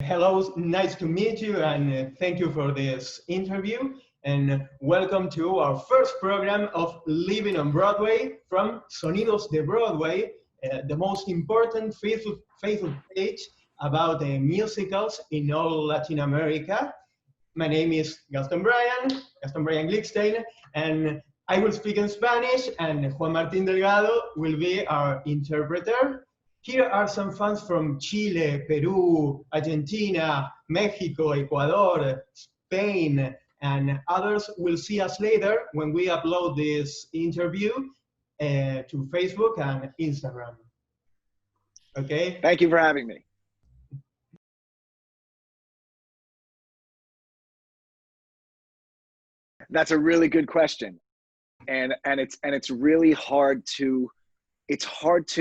hello, nice to meet you, and thank you for this interview. And welcome to our first program of Living on Broadway from Sonidos de Broadway, the most important Facebook page about musicals in all Latin America. My name is Gaston Brian Glickstein, and I will speak in Spanish, and Juan Martín Delgado will be our interpreter. Here are some fans from Chile, Peru, Argentina, Mexico, Ecuador, Spain, and others will see us later when we upload this interview to Facebook and Instagram. Okay? Thank you for having me. That's a really good question. And it's really hard to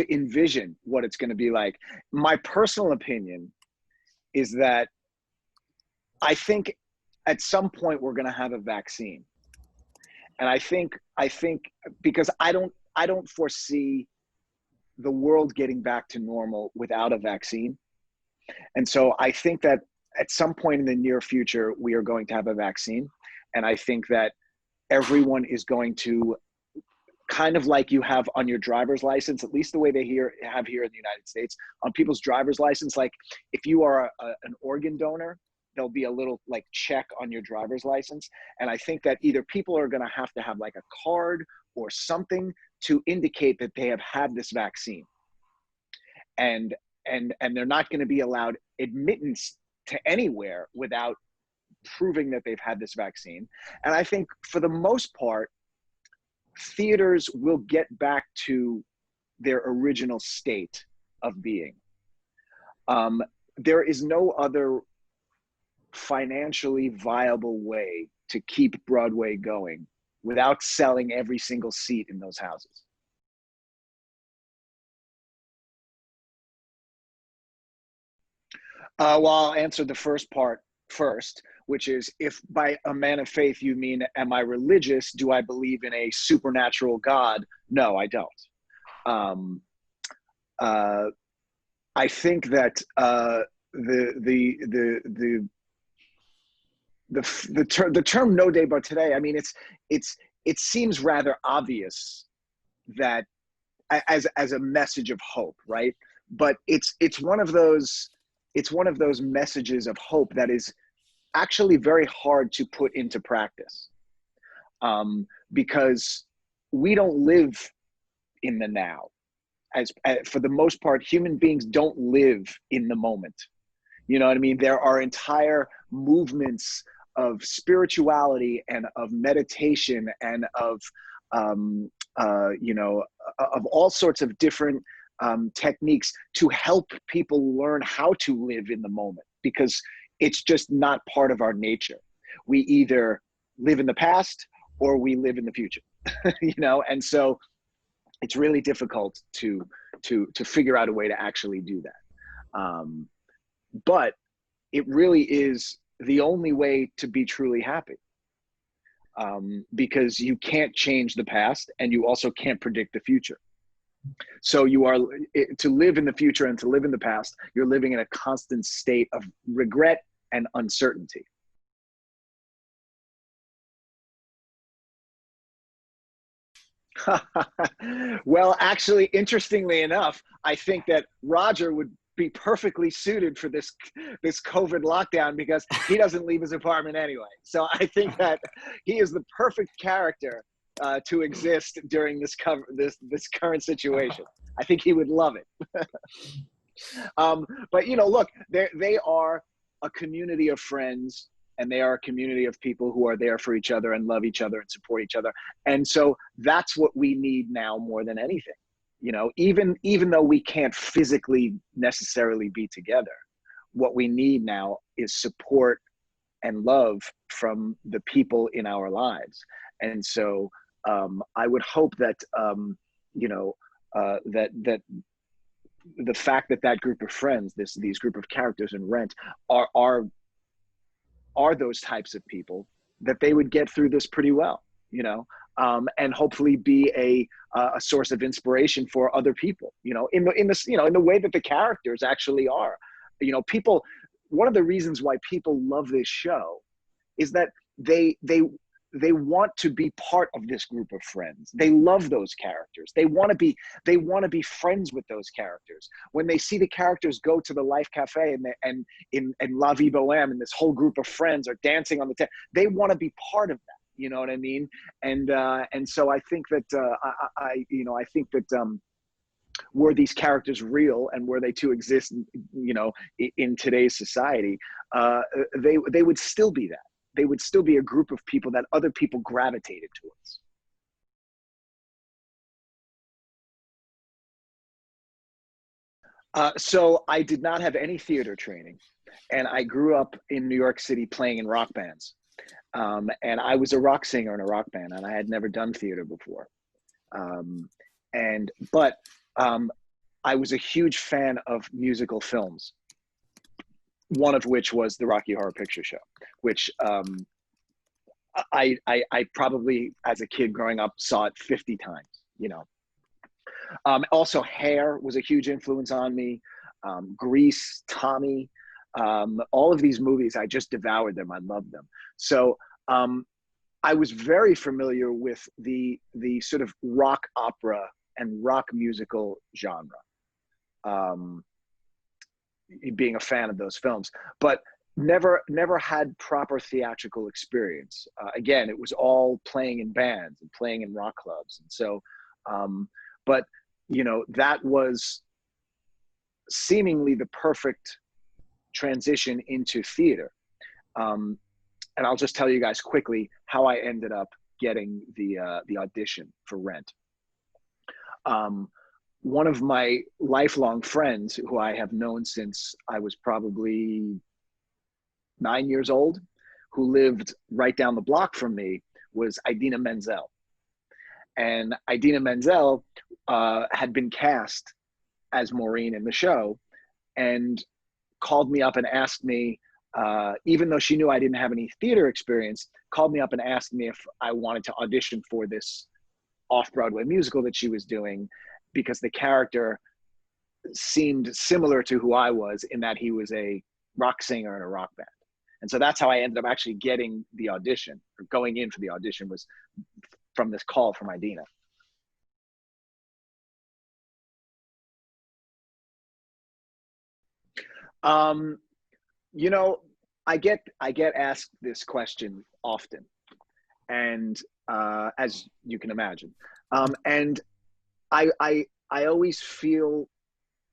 envision what it's going to be like. My personal opinion is that I think at some point we're going to have a vaccine. And I think because I don't foresee the world getting back to normal without a vaccine. And so I think that at some point in the near future, we are going to have a vaccine. And I think that everyone is going to, kind of like you have on your driver's license, at least the way they have here in the United States, on people's driver's license, like if you are an organ donor, there'll be a little like check on your driver's license. And I think that either people are gonna have to have like a card or something to indicate that they have had this vaccine. And they're not gonna be allowed admittance to anywhere without proving that they've had this vaccine. And I think for the most part, theaters will get back to their original state of being. There is no other financially viable way to keep Broadway going without selling every single seat in those houses. Well, I'll answer the first part first, which is, if by a man of faith you mean, am I religious? Do I believe in a supernatural God? No, I don't. I think that the term no day but today, I mean, it seems rather obvious that as a message of hope, right? But it's one of those messages of hope that is actually very hard to put into practice, because we don't live in the now. As for the most part, human beings don't live in the moment. You know what I mean? There are entire movements of spirituality and of meditation and of of all sorts of different techniques to help people learn how to live in the moment, because it's just not part of our nature. We either live in the past or we live in the future, you know? And so it's really difficult to figure out a way to actually do that. But it really is the only way to be truly happy, because you can't change the past and you also can't predict the future. So to live in the future and to live in the past, you're living in a constant state of regret and uncertainty. Well, actually, interestingly enough, I think that Roger would be perfectly suited for this COVID lockdown, because he doesn't leave his apartment anyway. So I think that he is the perfect character to exist during this current situation. I think he would love it. But look, they are a community of friends, and they are a community of people who are there for each other and love each other and support each other. And so that's what we need now more than anything. Even though we can't physically necessarily be together, what we need now is support and love from the people in our lives. And so I would hope that that the fact that group of friends, these group of characters in Rent, are those types of people, that they would get through this pretty well, and hopefully be a source of inspiration for other people, in the way that the characters actually are. People, one of the reasons why people love this show is that they want to be part of this group of friends. They love those characters. They want to be friends with those characters. When they see the characters go to the Life Cafe and in La Vie Boheme, and this whole group of friends are dancing on the they want to be part of that. You know what I mean? And so I think that I think that were these characters real and were they to exist, in today's society, they would still be that. They would still be a group of people that other people gravitated towards. So I did not have any theater training, and I grew up in New York City playing in rock bands. And I was a rock singer in a rock band, and I had never done theater before. But I was a huge fan of musical films, one of which was the Rocky Horror Picture Show, which I probably, as a kid growing up, saw it 50 times, Also, Hair was a huge influence on me. Grease, Tommy, all of these movies, I just devoured them. I loved them. So I was very familiar with the sort of rock opera and rock musical genre, being a fan of those films, but never had proper theatrical experience. Again, it was all playing in bands and playing in rock clubs. And so, but that was seemingly the perfect transition into theater. And I'll just tell you guys quickly how I ended up getting the audition for Rent. One of my lifelong friends, who I have known since I was probably 9 years old, who lived right down the block from me, was Idina Menzel. And Idina Menzel had been cast as Maureen in the show, and called me up and asked me, even though she knew I didn't have any theater experience, called me up and asked me if I wanted to audition for this off-Broadway musical that she was doing, because the character seemed similar to who I was, in that he was a rock singer in a rock band. And so that's how I ended up actually getting the audition, or going in for the audition, was from this call from Idina. I get asked this question often, and as you can imagine, and I always feel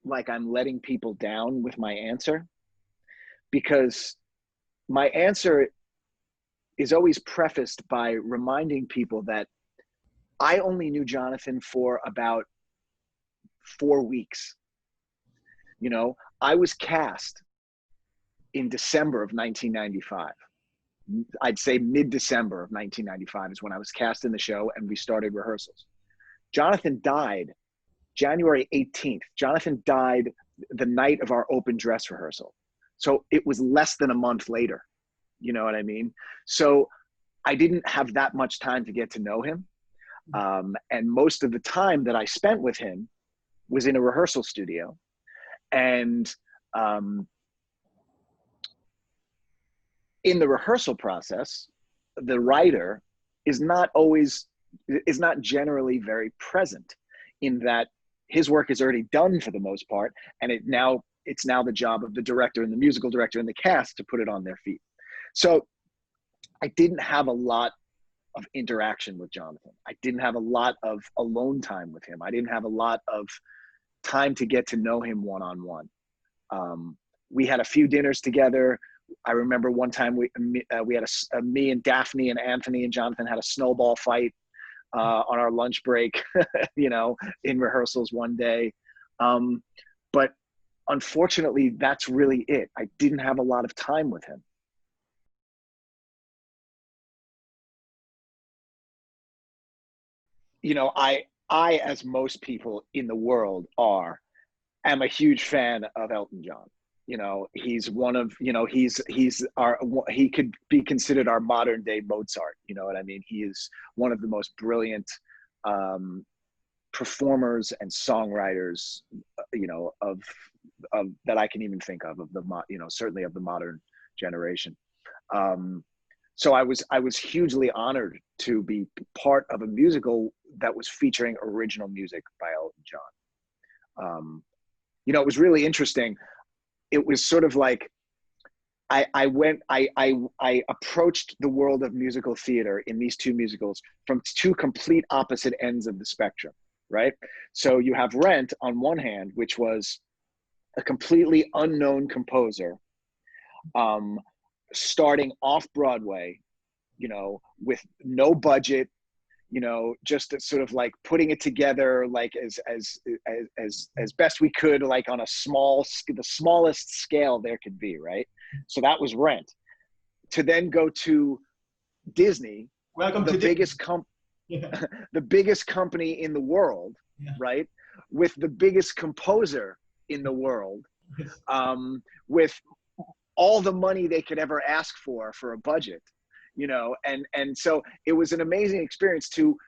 like I'm letting people down with my answer, because my answer is always prefaced by reminding people that I only knew Jonathan for about 4 weeks. I was cast in December of 1995. I'd say mid-December of 1995 is when I was cast in the show, and we started rehearsals. Jonathan died January 18th. Jonathan died the night of our open dress rehearsal. So it was less than a month later. You know what I mean? So I didn't have that much time to get to know him. And most of the time that I spent with him was in a rehearsal studio. And in the rehearsal process, the writer is not generally very present, in that his work is already done for the most part, and it's now the job of the director and the musical director and the cast to put it on their feet. So I didn't have a lot of interaction with Jonathan. I didn't have a lot of alone time with him. I didn't have a lot of time to get to know him one-on-one. We had a few dinners together. I remember one time we had me and Daphne and Anthony and Jonathan had a snowball fight on our lunch break, in rehearsals one day. But unfortunately, that's really it. I didn't have a lot of time with him. I, as most people in the world am a huge fan of Elton John. He's one of, he could be considered our modern day Mozart. You know what I mean? He is one of the most brilliant performers and songwriters, of that I can even think of certainly of the modern generation. So I was hugely honored to be part of a musical that was featuring original music by Elton John. It was really interesting. It was sort of like I approached the world of musical theater in these two musicals from two complete opposite ends of the spectrum, right? So you have Rent on one hand, which was a completely unknown composer, starting off Broadway, with no budget, just sort of like putting it together, like as best we could, like on the smallest scale there could be, right? So that was Rent. To then go to Disney, Welcome the to biggest the biggest company in the world, right? With the biggest composer in the world, with all the money they could ever ask for a budget, and so it was an amazing experience to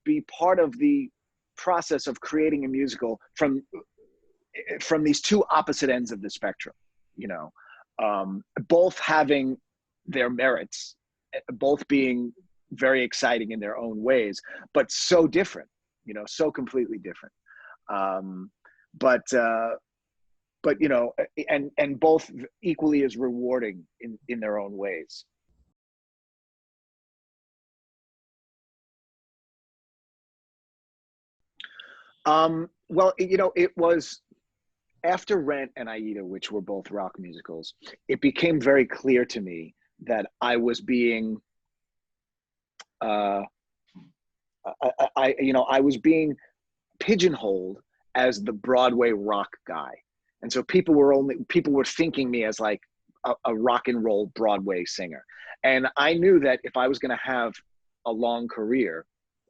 be part of the process of creating a musical from these two opposite ends of the spectrum, both having their merits, both being very exciting in their own ways, but so different, so completely different. But and both equally as rewarding in their own ways. Well, it was after Rent and Aida, which were both rock musicals, it became very clear to me that I was being, I was being pigeonholed as the Broadway rock guy. And so people were thinking me as like a rock and roll Broadway singer. And I knew that if I was going to have a long career,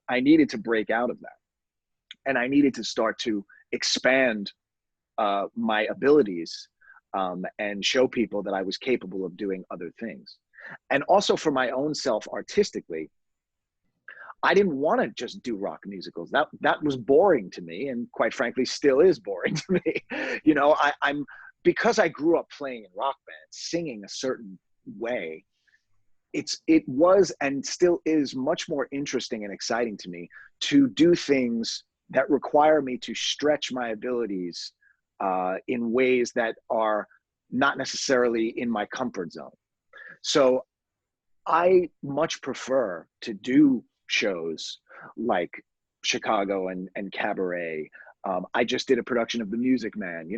I needed to break out of that. And I needed to start to expand my abilities and show people that I was capable of doing other things. And also for my own self artistically, I didn't want to just do rock musicals. That was boring to me, and quite frankly, still is boring to me. I'm because I grew up playing in rock bands, singing a certain way. It was and still is much more interesting and exciting to me to do things that require me to stretch my abilities in ways that are not necessarily in my comfort zone. So I much prefer to do shows like Chicago and Cabaret. I just did a production of The Music Man.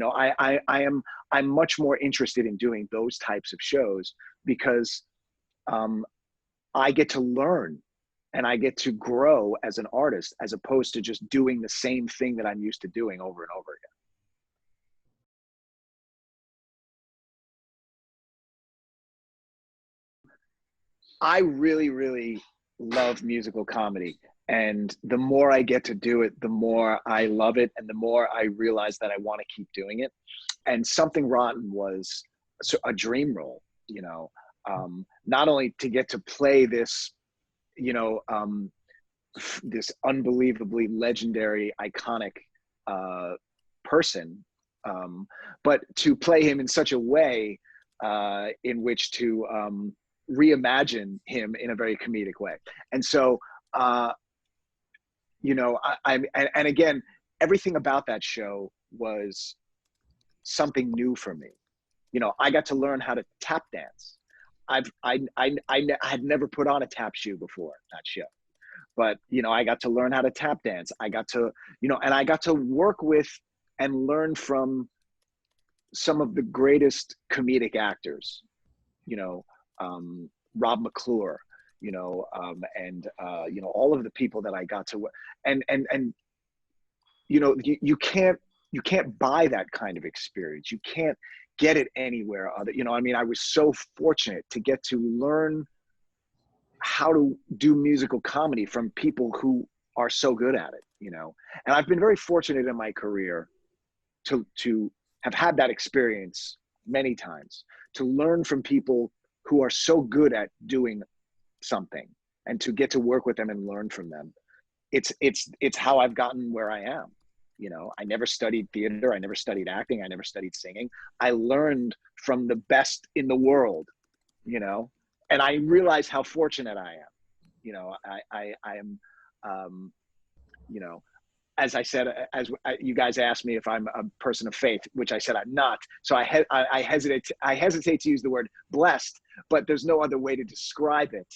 I'm much more interested in doing those types of shows because I get to learn and I get to grow as an artist, as opposed to just doing the same thing that I'm used to doing over and over again. I really, really love musical comedy. And the more I get to do it, the more I love it. And the more I realize that I want to keep doing it. And Something Rotten was a dream role, not only to get to play this, this unbelievably legendary, iconic person, but to play him in such a way in which to reimagine him in a very comedic way. And so, and again, everything about that show was something new for me. I got to learn how to tap dance. I had never put on a tap shoe before that show, but I got to learn how to tap dance. I got to, and I got to work with and learn from some of the greatest comedic actors, Rob McClure, and all of the people that I got to work, and you can't buy that kind of experience. You can't get it anywhere other. I was so fortunate to get to learn how to do musical comedy from people who are so good at it, and I've been very fortunate in my career to have had that experience many times, to learn from people who are so good at doing something and to get to work with them and learn from them. It's how I've gotten where I am. You know, I never studied theater. I never studied acting. I never studied singing. I learned from the best in the world, you know, and I realized how fortunate I am. You know, I am, you know, as I said, you guys asked me if I'm a person of faith, which I said I'm not. So I hesitate to use the word blessed, but there's no other way to describe it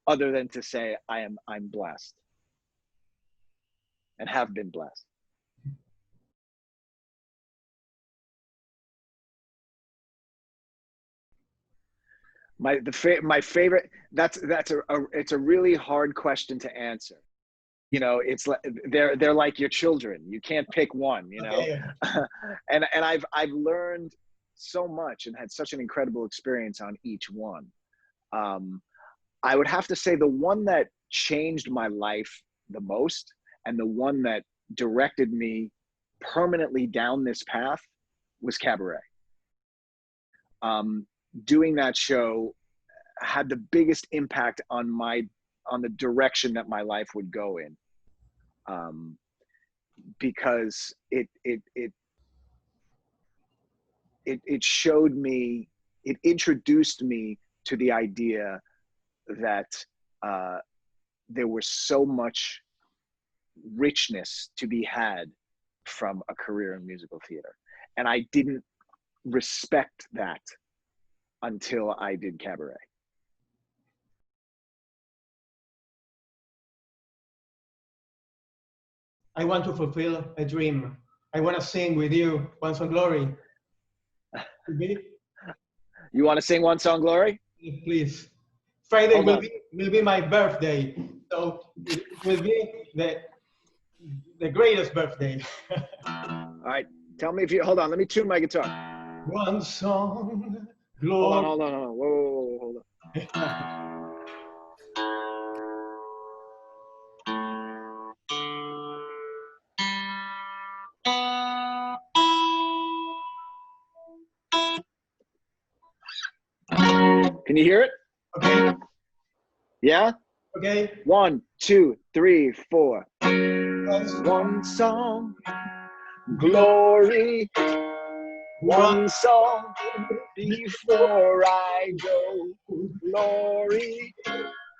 other than to say I'm blessed and have been blessed. My favorite, it's a really hard question to answer. You know, it's like they're like your children. You can't pick one, you know. Okay. and I've learned so much and had such an incredible experience on each one. I would have to say the one that changed my life the most and the one that directed me permanently down this path was Cabaret. Doing that show had the biggest impact on the direction that my life would go in, because it showed me, it introduced me to the idea that there was so much richness to be had from a career in musical theater, and I didn't respect that until I did Cabaret. I want to fulfill a dream. I want to sing with you One Song Glory. You want to sing One Song Glory? Please. Friday will be my birthday, so it will be the greatest birthday. All right, tell me if you, hold on, let me tune my guitar. One song, glory. Hold on. Whoa, hold on. Can you hear it? Okay. Yeah? Okay. 1, 2, 3, 4. One song, glory. One song before I go, glory.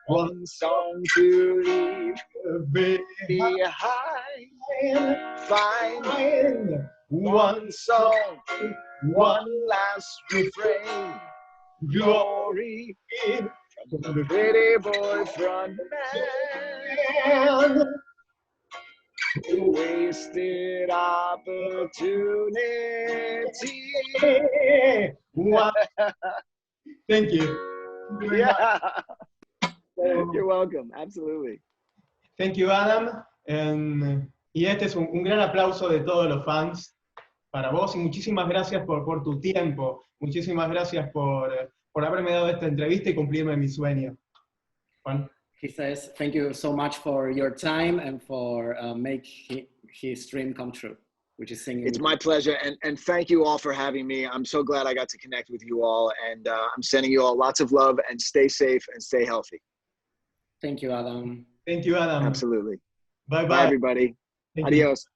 One song to leave behind. Find one song, one last refrain. Glory from the pretty boy front man. Wasted opportunity. Thank you. Yeah. You're welcome. Absolutely. Thank you, Adam. Y este es un gran aplauso de todos los fans para vos y muchísimas gracias por tu tiempo. Muchísimas gracias por haberme dado esta entrevista y cumplirme mi sueño. Juan. He says, thank you so much for your time and for make his dream come true, which is singing. It's my pleasure. And thank you all for having me. I'm so glad I got to connect with you all. And I'm sending you all lots of love, and stay safe and stay healthy. Thank you, Adam. Thank you, Adam. Absolutely. Bye-bye. Bye, everybody. Adios.